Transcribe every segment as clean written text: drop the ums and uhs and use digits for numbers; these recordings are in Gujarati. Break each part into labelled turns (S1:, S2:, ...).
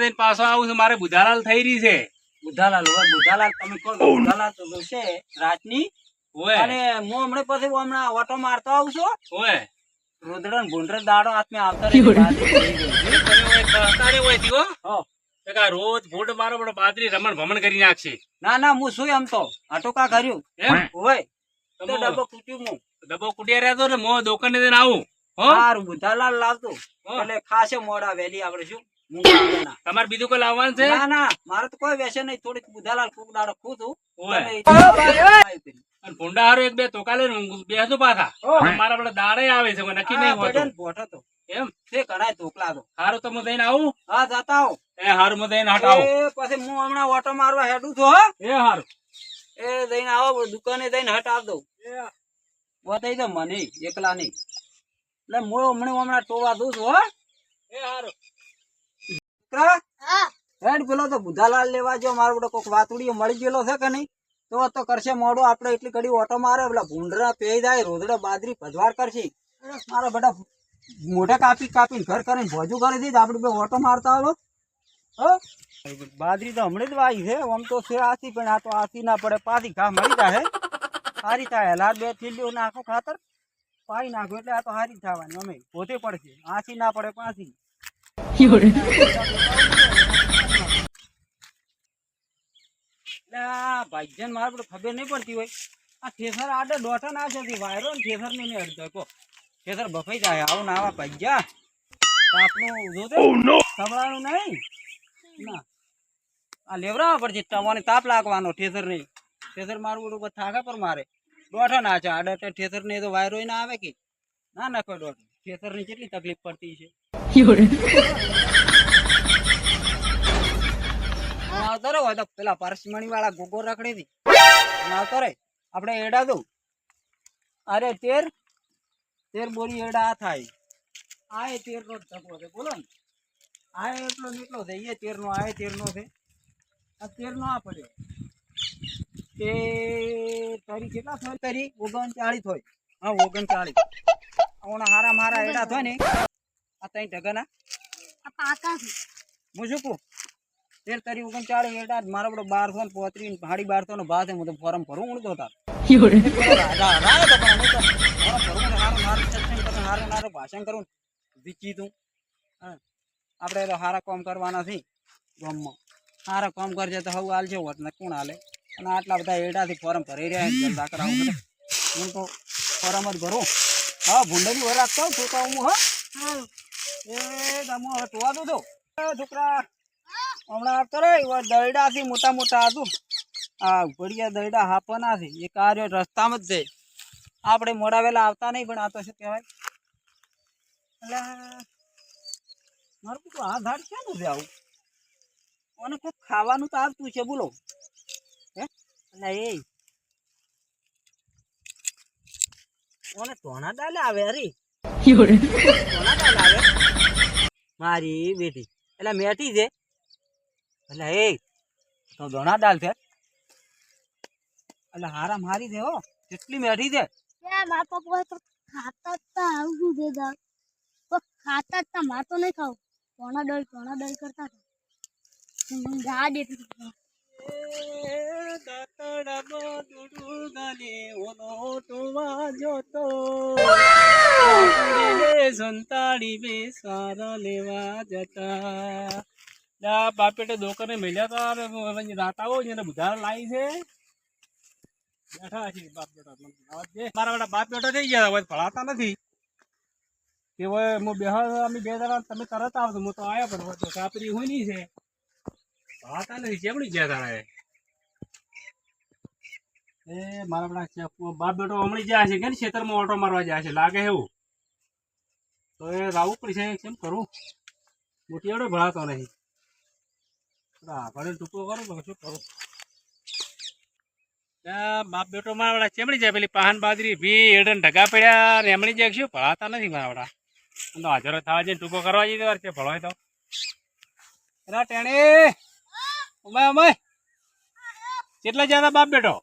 S1: જઈને પાછો આવું છું. મારે બુધાલાલ થઈ રહી છે.
S2: બુધાલાલ હોય બુધાલાલ તમે કહો તો બુધાલાલ તો છે રાતની
S1: ઓય
S2: અને હું હમણાં પછી હમણાં ઓટો મારતો આવું છું
S1: ઓય
S2: રોદડો ભૂંડર દાડો હાથમાં આવતા રહે બાજરી થઈ ગઈ.
S1: તમે ઓય તારે ઓય થી હો
S2: હો.
S1: કે આ રોજ ભૂંડ મારો બડો બાદરી રમણ ભમણ કરી નાખશે.
S2: ના ના હું શું એમ તો આટોકા કર્યું
S1: એમ
S2: હોય તો
S1: તમે
S2: ડબ્બો કૂટ્યું હું
S1: ડબ્બો કુટિયા રહ્યા તો ને મો દુકાને જઈને આવું હો.
S2: સારું બુધાલાલ લાવતો
S1: હો.
S2: એટલે ખાસે મોડા વહેલી આપણે શું મૂંગા
S1: તમારે બીજું કોઈ લાવવાનું છે?
S2: ના ના મારે તો કોઈ વેસે નહીં થોડીક બુધાલાલ કોક દાડો ખુતું
S1: ઓય. અને ભૂંડા હારું એક બે તોકા લઈને બેસું પાછા. મારા બધા દાડે આવે છે કોઈ નક્કી નહીં હોતું.
S2: ભોટો તો
S1: એમ
S2: તે કણાય ધોકલા તો
S1: હારું તો હું જઈને આવું.
S2: હા જાતા આવો
S1: એ હારું હું જઈને હટાવું.
S2: એ પછી હું હમણાં ઓટો મારવા હેડું છું હો
S1: એ હારું
S2: એ જઈને આવો દુકાને જઈને હટાવ દઉં બતાવી દો મને એકલા નહીં એટલે હું હમણાં ટોવા દઉં છું હો
S1: એ હારું
S2: દીકરા, હેડ પેલો તો બુધાલાલ લેવા જો મારો બધો કોક વાતુડીઓ મળી ગયેલો છે કે નહીં તો કરશે મોડું આપણે એટલી ઘડી ઓટો મારે પેલા ભૂંડરા પેઈ જાય રોદડો બાજરી ભજવાડ કરશે મારા બધા મોઢે કાપીને ઘર કરીને ભોજું કરી દીધ આપણે બે ઓટો મારતા આવો હો બાજરી તો હમણાં જ વાઈ છે આમ તો છે આસી પણ આ તો આસી ના પડે પાછી ઘા મળી જાય સારી થાય હલાર બે થેલીઓ નાખો ખાતર પાઈ નાખો એટલે આ તો સારી થવાની અમે પોતે પડશે આસી ના પડે પાછી ભાઈજન મારે બધું ખબર નહીં પડતી હોય આ થેસર આડે દોઠા ના છે વાયરો ને થેસર ને અડધો કો થેસર બફાઈ જાય આવું ના આવા ભાઈજા આપણું જોતે સંભળાનું નહીં ના આ લેવરાવા પડશે તમને તાપ લાગવાનો ઠેસર નહીં ઠેસર મારું બધું થાકા પર મારે દોઠા ના છે આડે ઠેસર ને તો વાયરો ના આવે કે ના ના કોઈ દોઠ ઠેસર ની કેટલી તકલીફ પડતી છે આવતો રે હોય તો પેલા પરસમણી વાળા ગોગો રખડી હતી આવતો રે આપણે એડા દઉં અરે તેર બોરી એડા આ થાય આ 13 નો ધક્કો છે બોલો ને આ એટલો નીકળો છે એ 13 નો આ 13 નો છે આ 13 નો આ પડ્યો તે તારી કેટલા થાય તારી 39 હોય હા 39 ઓના હારા મારા એડા થાય ને આ તઈ ઢગના આ પાકા છે હું શું કહું 13 તારી 39 એડા મારો બધો 1235 1250 નો ભાવ છે હું તો ફોરમ ભરું ઉડતો હતા ભાષણ કરું વિચી તું આપણે હારા કામ કરવાના છે ગામમાં હારા કામ કરજે તો હવે હાલ છે હોત ને કોણ હાલે અને આટલા બધા એડાથી ફોરમ ભરી રહ્યા કરાવું હું તો ફોરમ જ ભરું હા ભૂંડની વર રાખતો છું તો હું હા એ ગામો હવે ટોવા દો છોકરા હમણાં આવતો રે દરડાથી મોટા મોટા હતું આ ભડિયા દરડા હાપવાના છે એ કાર્ય રસ્તામાં જ છે આપણે મોડા વેલા આવતા નહીં પણ આ તો શું કહેવાય એટલે મારું બધું આ ધાડ છે ને આવું અને કોઈ ખાવાનું તો આવતું છે બોલો હે એટલે એ ઓને ટોણા દાલ આવે અરે ટોણા દાલ આવે મારી બેટી એટલે મેટી છે એટલે એ તો દોણા દાલ છે એટલે હારા મારી દે હો કેટલી મેઠી છે
S3: મારા પપ્પા તો ખાતા હતા આવું દે દાળ તો ખાતા હતા માર તો નહીં ખાવ ટોણા દળ કરતા હતા ગાડ એટલી
S1: સંતાડી બે સારા લેવા જતા બાપેટે દોકને મળ્યા હતા રાતાઓ જેને બુધાર લાવી છે બેઠા છે બાપ બેટા મારા બેટા બાપ બેટા થઈ ગયા હોય ભણાતા નથી કે હવે હું અમે બે જણા તમે તરત આવતો હું તો આવ્યો પણ તો કાપરી હોય નહીં છે ભણાતા નથી ચેમણી ગયા તારા એ મારા બેટા બાપ બેટો હમણાં જાય છે કે ખેતરમાં ઓટો મારવા જાય છે લાગે એવું તો એ રાવું પડશે કેમ કરું મોટી એવડો ભણાતો નહીં ભણે ટૂંકો કરું તો શું કરું બાપ બેટો મારા વાળા ચેમડી જાય પેલી પાહન બાજરી ભી એડન ઢગા પડ્યા ને એમણી જાય શું ભણાતા નથી મારા વાળા તો હાજર થવા જઈને ટૂંકો કરવા જઈએ વાર છે ભણાય તો એના ટેણે અમાય કેટલા જ્યાં બાપ બેટો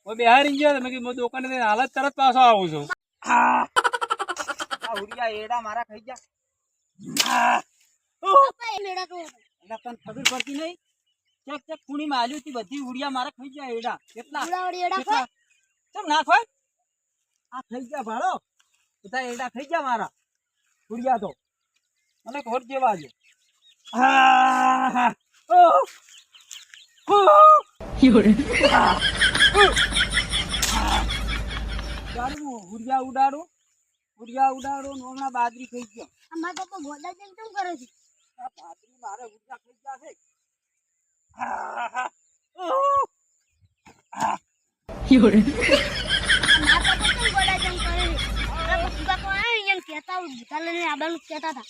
S1: હું બિહારી ગયો મેં કીધું દુકાને હાલત તરત પાછો આવું છું
S2: ઉડિયા એડા મારા ખાઈ ગયા
S3: પપ્પા એ મેળા તો
S2: એટલે તને ખબર પડતી નહીં ચેક ચેક ખૂણીમાં આલ્યું હતી બધી ઉડિયા મારે ખાઈ જાય એડા કેટલા
S3: ઉડાવડી એડા
S2: કેટલા કેમ ના ખાય આ ખાઈ ગયા ભાડો બધા એડા ખાઈ ગયા મારા ઉડિયા તો મને ઘોર જેવા છે ઉડિયા ઉડાડું ને હમણાં બાજરી ખાઈ ગયો
S3: અમાર પપ્પા ગોડા જેમ કેમ કરે છે
S2: આ બાજરી મારે ઉડિયા ખાઈ ગયા છે
S3: અમાર પપ્પા કેમ ગોડા જેમ કરે છે આ બુકા કો આ ઈયન કહેતા બુકા લઈને આબાનું કહેતા હતા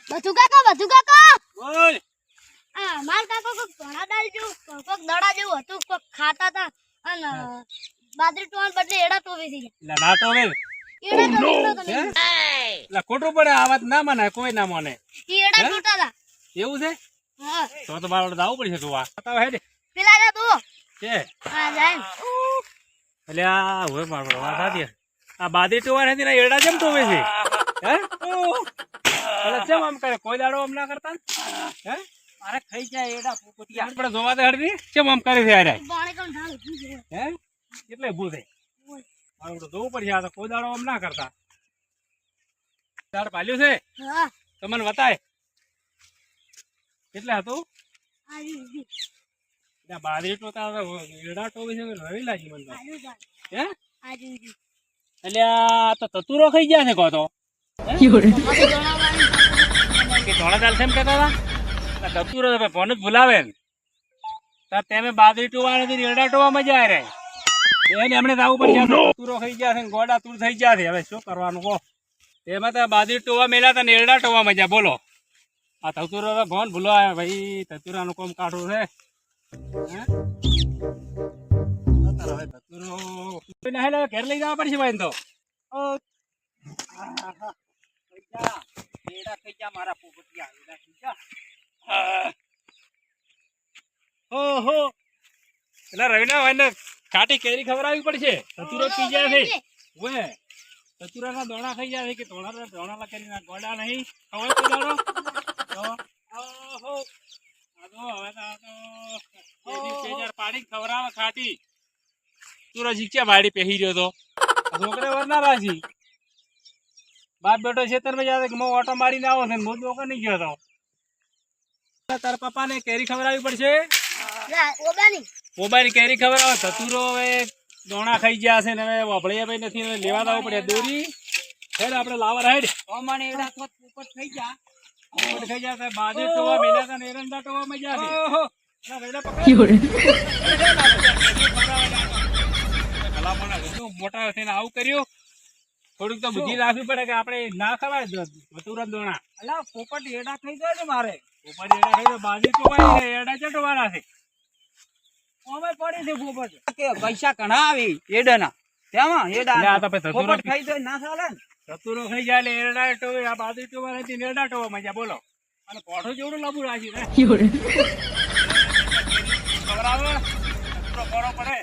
S3: બધુ કાકા
S1: બોલ
S3: આ માર કાકો કોક ઘણા દાળ જેવું કોક દડા જેવું હતું કોક ખાતા હતા અને બાજરી ટોણ બદલે એડા ટોવી થઈ
S1: એટલે ના તો હવે
S3: ગયા એડા ટોવી તો
S1: એટલે ખોટું પડે આ વાત ના માને કોઈ ના માને
S3: ઈ એડા ટોટા હતા
S1: એવું છે
S3: હા
S1: તો મારે દાવું પડશે તું આ બતાવ હેડ
S3: પેલા જા દો
S1: છે
S3: હા જાય
S1: એટલે આ હોય મારો વાત સાચી આ બાદી ટોવા નથી ને એડા જેમ ટોવે છે હે એટલે કેમ આમ કરે કોઈ દાડો આમ ના કરતા હે
S2: મારે ખાઈ જાય એડા પોપટિયા
S1: આપણે જોવા દે હડતી કેમ આમ કરે છે યાર
S3: પાણી કોણ ઢાળ ઉભી છે
S1: હે એટલે ઊભું થઈ મારું તો જોવું પડશે આ તો કોઈ દાડો આમ ના કરતા તાર પાલ્યું છે
S3: હા
S1: તમને બતાય કેટલે હતું
S3: આવી ઉભી
S1: એટલે બાદરી ટોતા એડા ટોવી છે રવી લાગી મને તો.
S3: આલુ જા
S1: હે
S3: આવી ઉભી
S1: એટલે આ તો તતુરો ખાઈ ગયા છે કહો તો
S3: પછી દોડાવાની
S1: કે થોડા દાલ છે એમ કહેતા હતા તતુરો ફોન જ ભૂલાવે ને તાર તમે બાદરી ટોવા નથી એડા ટોવા મજા આવે રે એને એમણે જવું પડશે તતુરો ખાઈ ગયા છે ને ગોડા તુર થઈ ગયા છે હવે શું કરવાનું કહો તેમાં તો બાદરી ટોવા મેલ્યા હતા ને એડા ટોવા મજા બોલો આ તતુરો ફોન ભૂલો આવે ભાઈ તતુરાનું કોમ કાઢવું છે હે? હવે તતુરો ઘેર લઈ જવા પડશે ભાઈ તો
S2: એડા ખાઈ ગયા મારા પોપટિયા એડા ખાઈ ગયા
S1: ઓહો એટલે રવિના ભાઈ ને ખાટી કેરી ખવડાવવી પડશે તતુરો પી જાય છે ઓએ તતુરાના દોણા ખાઈ જાય છે કે દોણા કેરીના ગોડા નહીં ખવાય તો દાડો તો ઓહો આ તો હવે તો કેરી પેજાર પાડી ખવડાવે ખાટી તુરો જીક્યા વાડી પહેરી રહ્યો તો છોકરે વરના રાજી બાપ બેટો ખેતરમાં જાય કે ઓટો મારીને આવો છે હું દોકા નહીં ગયો તો તારા પપ્પાને કેરી ખવડાવવી પડશે
S3: ઓબાની
S1: મોબાઈલ કેરી ખવડાવે તતુરો હવે દોણા ખાઈ ગયા છે ને હવે વભળિયા ભાઈ નથી હવે લેવા લાવવું પડે દોરી હેડ આપણે લાવવા હેડ
S2: અમારે એડા તો પોપટ ખાઈ ગયા
S1: પોપટ ખાઈ ગયા બાજુ ટોવા મેલ્યા હતા ને એરંડા ટોવા મજા છે
S2: ઓહો
S1: ના રેડા પકડ મોટા થઈને આવું કર્યું થોડુંક તો બુદ્ધિ રાખવી પડે કે આપણે ના ખવાય તુરંત દોણા
S2: અલા પોપટ એડા ખાઈ ગયા છે મારે
S1: ઉપર એડા ખાઈ તો બાજુ ટોવાય છે એડા ચટવાના છે
S2: અમે પડી છે પોપટ કે પૈસા ઘણા આવી એડાના તેમાં
S1: એટલે આ
S2: એડા
S1: તો પછી
S2: પોપટ ખાઈ જાય ના ચાલે ને
S1: તતુરો ખાઈ જાય એટલે એરડા ટોવે આ બાજુ ટોવા નથી ને એરડા ટોવા મજા બોલો અને પોઠો જેવડું લાંબુ રાખી ને ખબર આવે તતુરો કોરો પડે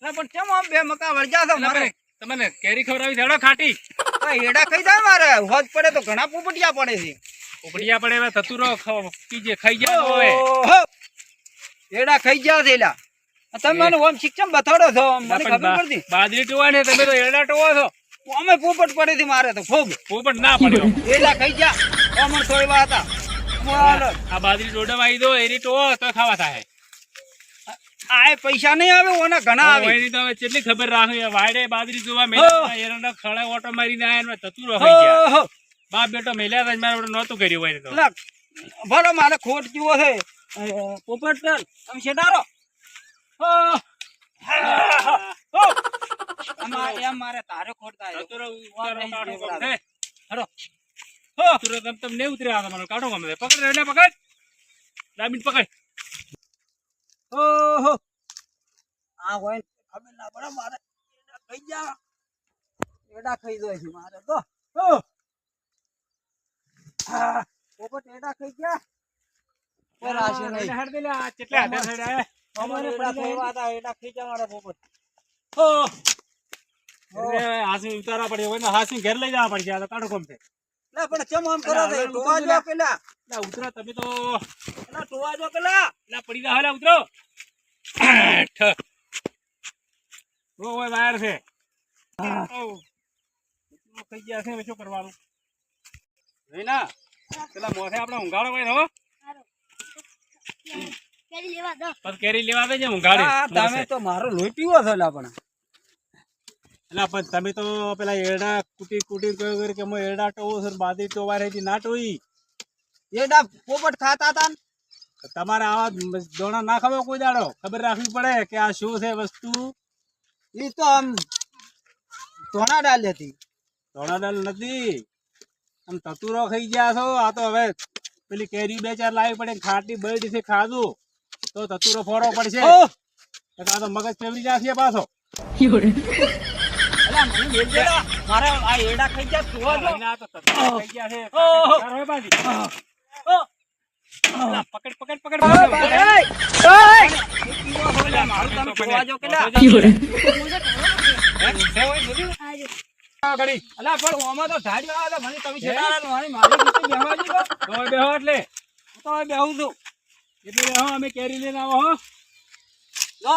S2: ના પણ કેમ આમ બે મકા વળજા છો મારે
S1: તમને કેરી ખવડાવી છે હેડો ખાટી
S2: આ એડા ખાઈ જાય મારે હોજ પડે તો ઘણા પોપટિયા પડે છે
S1: ઉપડિયા પડે હવે તતુરો કીજે ખાઈ જાય હવે
S2: ઓહો એડા ખાઈ ગયા છે એલા તમે મને ઓમ શિક્ષણ બતાડો છો મને ખબર પડતી
S1: બાજરી ટોવા ને તમે તો એરડા ટોવા છો
S2: અમે પોપટ પડે છે મારે તો ખૂબ
S1: પોપટ ના પડ્યો
S2: એડા ખાઈ ગયા અમર તો એવા હતા બોલો.
S1: આ બાજરી ડોડામાં આવી દો એરી ટોવો તો ખાવા થાય
S2: આ પૈસા નહીં આવે ઓના ઘણા આવે
S1: એની તો હવે કેટલી ખબર રાખવી વાડે બાજરી જોવા મેલ્યા એરંડા ખળે ઓટો મારીને આયા ને તતુરો ખાઈ ગયા
S2: ઓહો
S1: બાપ બેટો મેલ્યા હતા મારે નહોતું કર્યું હોય તો
S2: લા, ભલો મારે ખોટ જેવો છે પોપટ ચાલ તમે શેડારો એમ મારે તારે ખોટ થાય
S1: તતુરો ઉતારો કાઢો ગમે
S2: હરો
S1: તતુરો તમ ને ઉતર્યા તમારો કાઢો ગમે પકડ એને પકડ દામીન પકડ
S2: ઓહો આ હોય ને ખબર ના પડે મારે એડા ખાઈ જા એડા ખાઈ જાય છે મારે તો પોપટ એડા ખાઈ ગયા કોઈ રાશિ નહીં
S1: હેડ દે લે આ કેટલા હાથે હેડ આયા
S2: અમારે એડા ખાવા હતા એડા ખાઈ ગયા મારા પોપટ
S1: હાસી ઉતારવા પડે હોય ને હાસી ઘેર લઈ જવા પડશે આ તો કાઢો ગમે
S2: ના પણ ચમ આમ કરો છો?
S1: અલા,
S2: ટોવા
S1: ઉતરો
S2: જો
S1: લા.
S2: પેલા.
S1: લા ઉતરો તમે તો.
S2: અલા, ટોવા જો પેલા.
S1: લા પડી જા લા ઉતરો. ઠ. ઓય બહાર છે. ઓ. કઈ ગયા છે હવે શું કરવાનું? નહીં ના. પેલા મોથે આપણે ઊંઘાડો હોય હો.
S3: સારું. કેરી લેવા દો.
S1: બસ કેરી લેવા આવે છે ઊંઘાડે.
S2: હા, તમે તો મારો લોહી પીવો છો લા પણ.
S1: એટલે પણ તમે તો પેલા એરડા કુટી કુટી કોઈ કે હું એરડા ટોવો છે બાદી ટોવા રહી ના ટોઈ.
S2: એડા પોપટ ખાતા હતા ને.
S1: તમારે આવા દોણા ના ખાવો કોઈ દાડો ખબર રાખવી પડે કે આ શું છે વસ્તુ.
S2: ઈ તો આમ ધોણા ડાલ હતી.
S1: દોણા દાલ નથી આમ તતુરો ખાઈ ગયા છો. આ તો હવે પેલી કેરી બે ચાર લાવી પડે ખાટી બળી છે ખાધું તો તતુરો ફોડવો પડશે.
S2: ઓહ!
S1: આ તો મગજ ફેવરી જશે પાછો.
S2: અલા, મને મેલ દે લા. મારે આ એડા ખાઈ ગયા ટોવા જો.
S1: આ તો તતુરો ખાઈ ગયા છે.
S2: ઓહ!
S1: તારો હોય બાજી.
S2: ઓહ!
S1: અલા, પકડ પકડ પકડ
S2: ઓય,
S1: પકડ.
S2: એય! એય! એ પીવો છો લા, મારું તમે ટોવા જો પેલા.
S3: મુજે ટોળો છે.
S1: હે? છે હોય બધું?
S3: આજો.
S1: આ ઘડી.
S2: અલા, પણ ઓમાં તો ધાડ્યો આવે તો મને તમે છેડાડા મારી મારી રીતે બેહવા દીધો.
S1: તો હવે બેહો એટલે.
S2: હું તો હવે બેહું છું.
S1: એટલે બેહો અમે કેરી લઈને આવો હો.
S2: લો.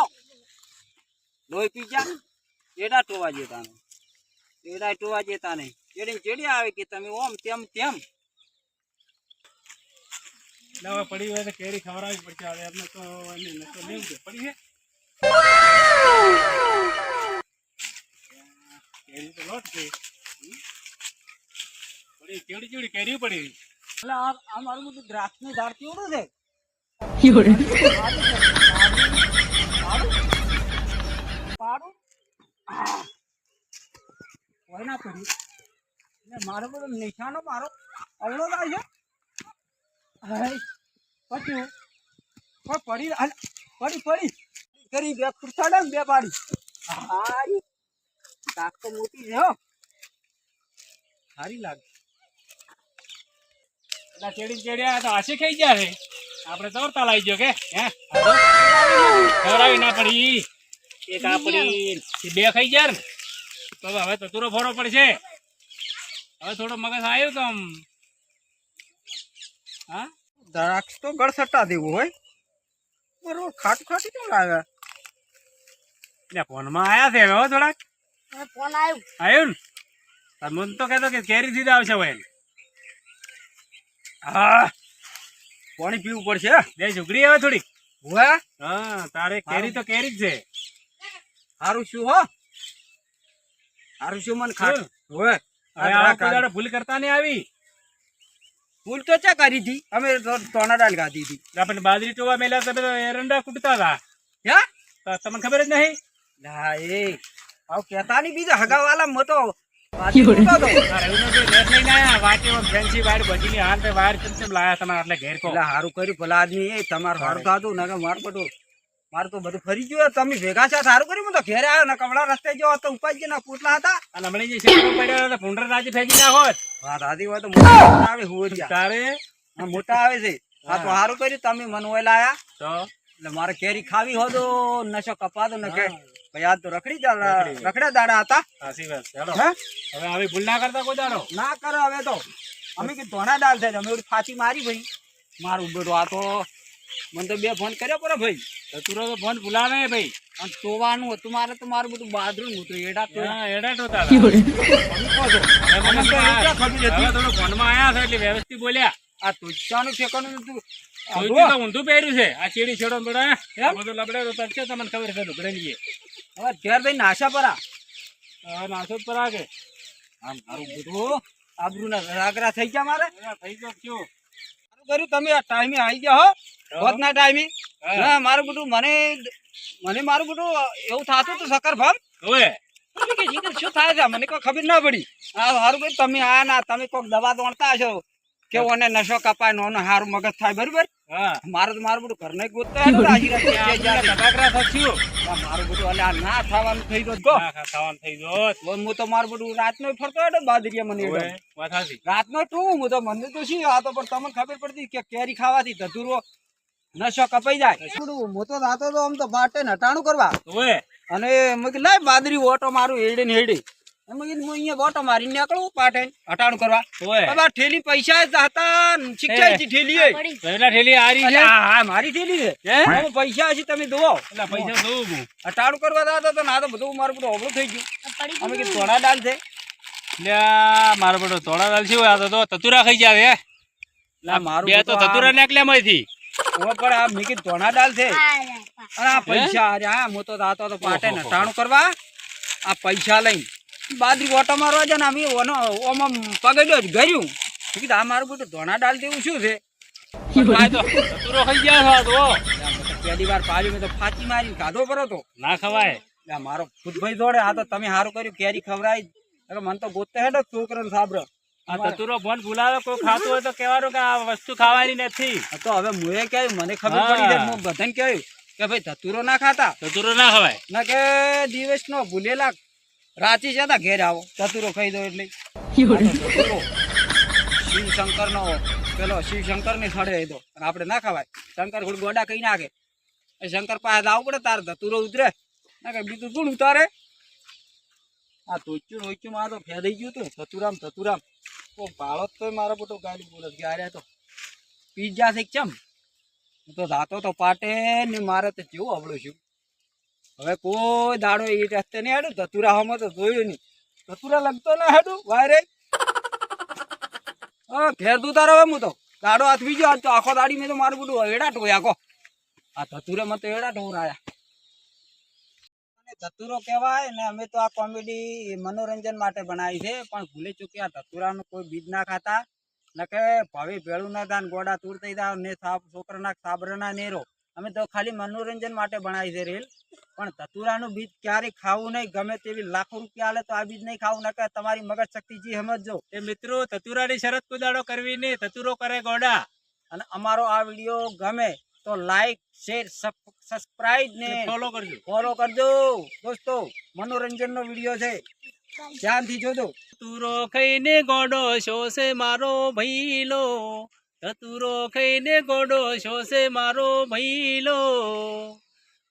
S2: લોહી પી જા. એડા ટોવા જેતા ને. એડા ટોવા જેતા નહીં. એડી ચેડી આવે કે તમે ઓમ તેમ તેમ.
S1: એટલે હવે પડી હોય તો કેરી ખવડાવવી પડશે. હવે એમને તો એને નસો લેવું છે. પડી છે? કેરી તો લોટ છે. પડી કેવડી કેવડી કેરી પડી.
S2: એટલે આ મારું બધું દ્રાક્ષનું ઝાડ કેવડું છે? પાડું? કોઈ ના પડ્યું. એટલે મારો બધો નિશાનો મારો અવળો થાય છે. હાય. પટ્યું. કોઈ પડી હાલ. પડી. કરી બે ખુરસાડે ને બે પાડી. હાય. તાક તો મોટી છે હો.
S1: સારી લાગે. એટલે કેડી કેડી તો આશી ખાઈ ગયા છે. આપણે દોડતા લાવી ગયો કે હે ખવડાવી ના પડી. એક આ પડી બે ખાઈ ગયા ને તો હવે તો તુરો ફોડો પડશે. હવે થોડો મગજ આવ્યું તો આમ. હા
S2: દ્રાક્ષ તો ગળસટ્ટા દેવું હોય બરોબર. ખાટું ખાટું કેમ લાગે?
S1: એટલે ફોનમાં આયા છે હવે હો થોડાક.
S3: હવે ફોન આવ્યો.
S1: આવ્યું ને તાર મન તો કહેતો કે કેરી થી જ આવશે હવે. હા
S2: પાણી પીવું પડશે.
S1: બે ઝુકડી હવે થોડીક.
S2: હવે
S1: હા તારે કેરી તો કેરી જ છે.
S2: સારું શું હો? સારું શું મને ખાટ હવે
S1: હવે આ કોઈ દાડો ભૂલ કરતા નહીં આવી.
S2: ભૂલ તો ચા કરી હતી. અમે તો ટોના દાળ ખાધી હતી.
S1: આપણે બાજરી ટોવા મેલ્યા તમે તો એરંડા કૂટતા હતા.
S2: હે?
S1: તો તમને ખબર જ નહીં.
S2: ના એ આવ કેતા નહીં બીજા હગાવાલા મો તો બાજી કૂટતો હતો.
S1: આ રવિનો જે રેસ લઈને આયા વાટીમાં ફેન્સી વાયર બજીની હાલ વાયર કેમ લાયા તમારે એટલે ઘેર કો.
S2: એટલે સારું કર્યું ભલા આદમી. એ તમારું સારું થતું ને મારું તો બધું ફરી ગયું. તમે ભેગા છે સારું કર્યું. હું તો ઘેરે આવ્યો ને કમળા રસ્તે જો તો ઉપાય ના પૂતલા હતા.
S1: અને હમણાં જે શેરો પડ્યો હતો ભૂંડર રાજી ફેંકી નાખો.
S2: વાત આધી હોય તો મોટા આવે હુવરિયા.
S1: તારે
S2: હા, મોટા આવે છે. હા તો સારું કર્યું તમે મને ઓય લાયા.
S1: તો
S2: એટલે મારે કેરી ખાવી હોય તો નશો કપાતો ને કે ભાઈ આ તો રખડ્યા દાડા હતા.
S1: સાચી વાત છે. હેલો
S2: હે?
S1: હવે આવી ભૂલ ના કરતા કોઈ દાડો.
S2: ના કરો હવે તો. અમે કે ધોણા ડાલ થાય અમે એવડી ફાંચી મારી ભાઈ. મારું બેટો આ તો મને તો બે ફોન કર્યો પડે ભાઈ.
S1: તુરો તો ફોન ભૂલા નહીં ભાઈ.
S2: અને ટોવાનું હતું મારે તો મારું બધું બાદરું હતું એડા તો
S1: હા એડા ટોતા હતા.
S2: હવે
S1: મને
S2: તો એ ક્યાં ખબર હતી?
S1: હવે થોડું ફોનમાં આયા છે એટલે વ્યવસ્થિત બોલ્યા.
S2: આ તુચ્ચાનું ઠેકાણું નતું. આ
S1: તો
S2: જુઓ.
S1: તો ઊંધું પહેર્યું છે. આ ચીડી છેડો બેડા આ બધું લબડે તો તરશે તમને ખબર છે ઢુકડેલી.
S2: હવે ઘેર ભાઈ નાશા પરા.
S1: હવે નાસો જ પર આગે.
S2: આમ મારું બધું આબરૂના રાગરા થઈ ગયા મારે.
S1: થઈ ગયો શું?
S2: સારું કર્યું તમે આ ટાઈમે આવી ગયા હો. હોતના ટાઈમે.
S1: હા.
S2: હા મારું બધું મને મારું બધું એવું થતું હતું સકર ભામ.
S1: હવે
S2: મને કે જીગર શું થાય છે મને કોઈ ખબર ના પડી. હા સારું કર્યું તમે આયા ના. તમે કોઈક દવા દોડતા હશો કે ઓને નશો કપાય નો સારું મગજ થાય બરોબર.
S1: હા
S2: મારું બધું ઘરને ગોતતા હતું રાજી રાજી.
S1: તબાકરા થયું.
S2: મારું બધું એટલે આ ના થવાનું થઈ ગયો ગો.
S1: ખાવાનું થઈ ગયો.
S2: હું તો મારું બધું રાતનો ફરતો હતો બાદરીયા મને
S1: હવે વાત સાચી.
S2: રાતનો તું હું તો મને તો શું આ તો પણ તમને ખબર પડતી કે કેરી ખાવાથી ધતુરો નશો કપાઈ જાય. હું તો રાતો તો આમ તો બાટે નટાણું કરવા
S1: હવે
S2: અને મેં કીધું લાય બાદરી ઓટો મારું હેડે ને હેડે. એમાં કીધું હું અહીંયા બોટો મારીને નીકળું પાટે હટાણું કરવા.
S1: ઓય
S2: હવે આ ઠેલી પૈસા જ હતા ને શીખ્યા છે ઠેલી એ.
S3: પડી
S1: પહેલા ઠેલી આરી છે
S2: અલ્યા, હા મારી ઠેલી છે.
S1: હે
S2: હવે પૈસા હશે તમે જોવો.
S1: એટલે પૈસા દઉં હું
S2: હટાણું કરવા જતા તો ના તો બધું મારું બધું અવળું થઈ ગયું.
S3: પડી
S2: અમે
S3: ગયું.
S2: કીધું થોડા ડાલ છે.
S1: લ્યા મારો બેટો થોડા દાલ છે આ તો તતુરા ખાઈ જાય હે
S2: લા મારું
S1: બે તો તતુરા નાખલ્યા માંથી
S2: હવે પણ આ મેં કીધું ધોણા ડાલ છે.
S3: આ
S2: અને આ પૈસા આ હું તો જાતો તો પાટે
S1: ઓહો.
S2: નટાણું કરવા આ પૈસા લઈને બાદરી ઓટો મારવા છે ને અમે ઓમાં પગડ્યો જ ગર્યું. મેં કીધું આ મારું બધું ધોણા ડાલ જેવું શું છે?
S1: આ તો તતુરો ખાઈ ગયા છો આ તો
S2: પહેલી વાર પાડ્યું મેં તો ફાંચી મારી ખાધો પરો તો.
S1: ના ખવાય
S2: આ મારો ખુદભાઈ જોડે આ તો તમે સારું કર્યું કેરી ખવડાવી. એટલે મને તો ગોતે હેડો છોકરાને સાબરો.
S1: આ તતુરો ફોન બોલાવે કોઈ ખાતું હોય તો કહેવાનું કે આ વસ્તુ ખાવાની નથી
S2: તો હવે મુએ કહ્યું મને ખબર પડી છે હું બધાને કહ્યું કે ભાઈ ધતુરો ના ખાતા
S1: તતુરો ના ખવાય
S2: ના કે દિવસ નો ભૂલેલા રાચી જતા ઘેર આવો ધતુરો ખાઈ દો એટલે શિવ શંકર નો પેલો શિવ શંકર ને સડે એ તો અને આપણે ના ખવાય. શંકર થોડું ગોડા કઈ નાખે એ શંકર પાસે આવવું પડે તારે ધતુરો ઉતરે ના કે બીજું શું ઉતારે. આ ટોચ્યું માં તો ફેદાઈ ગયું તું ધતુરામ ઓ ભાળો તો મારો બધો ગાડી બોલે ગયા તો પીઝા શીખ ચમ હું તો જાતો તો પાટે ને મારે તો કેવું અવળું છું. હવે કોઈ દાડો એ રસ્તે નહીં હેડું ધતુરા હમો તો જોયું નહીં ધતુરા લગતો ના હેડું વાયરે ઘેર તું તારો હવે હું તો દાડો હાથવી ગયો આજ તો આખો દાડી મેં તો મારું બધું એડા ટોય આખો આ ધતુરે માં તો એડા ઢોરાયા. ધતુરો કહેવાય ને અમે તો આ કોમેડી મનોરંજન માટે બનાવી છે પણ ભૂલે ચૂક્યા ધતુરાનું કોઈ બીજ ના ખાતા ને કે ભાવે ભેળું ના થાય ગોડા તૂર થઈ જાય ને છોકરાના સાબરના નેરો અમે તો ખાલી મનોરંજન માટે બનાવી છે રેલ. પણ ધતુરાનું બીજ ક્યારેય ખાવું નહીં. ગમે તેવી લાખો રૂપિયા આલે તો આ બીજ નહીં ખાવું નકે તમારી મગજ શક્તિ જી સમજજો.
S1: એ મિત્રો તતુરાની શરત કુદાડો કરવી નહીં તતુરો કરે ગોડા.
S2: અને અમારો આ વિડીયો ગમે તો લાઈક શેર સબસ્ક્રાઇબ ને ફોલો કરજો દોસ્તો. મનોરંજનનો વિડીયો છે ધ્યાનથી જોજો.
S1: તતુરો ખાઈને ગોડો શોષે મારો ભઈલો તતુરો ખાઈને ગોડો શોષે મારો ભઈલો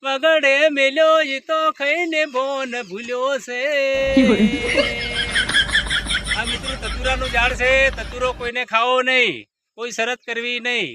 S1: વગડે મેલ્યો ઈ તો ખાઈને બોન ભૂલ્યો છે. આ મિત્રો તતુરાનું ઝાડ છે તતુરો કોઈને ખાવો નહીં કોઈ શરત કરવી નહીં.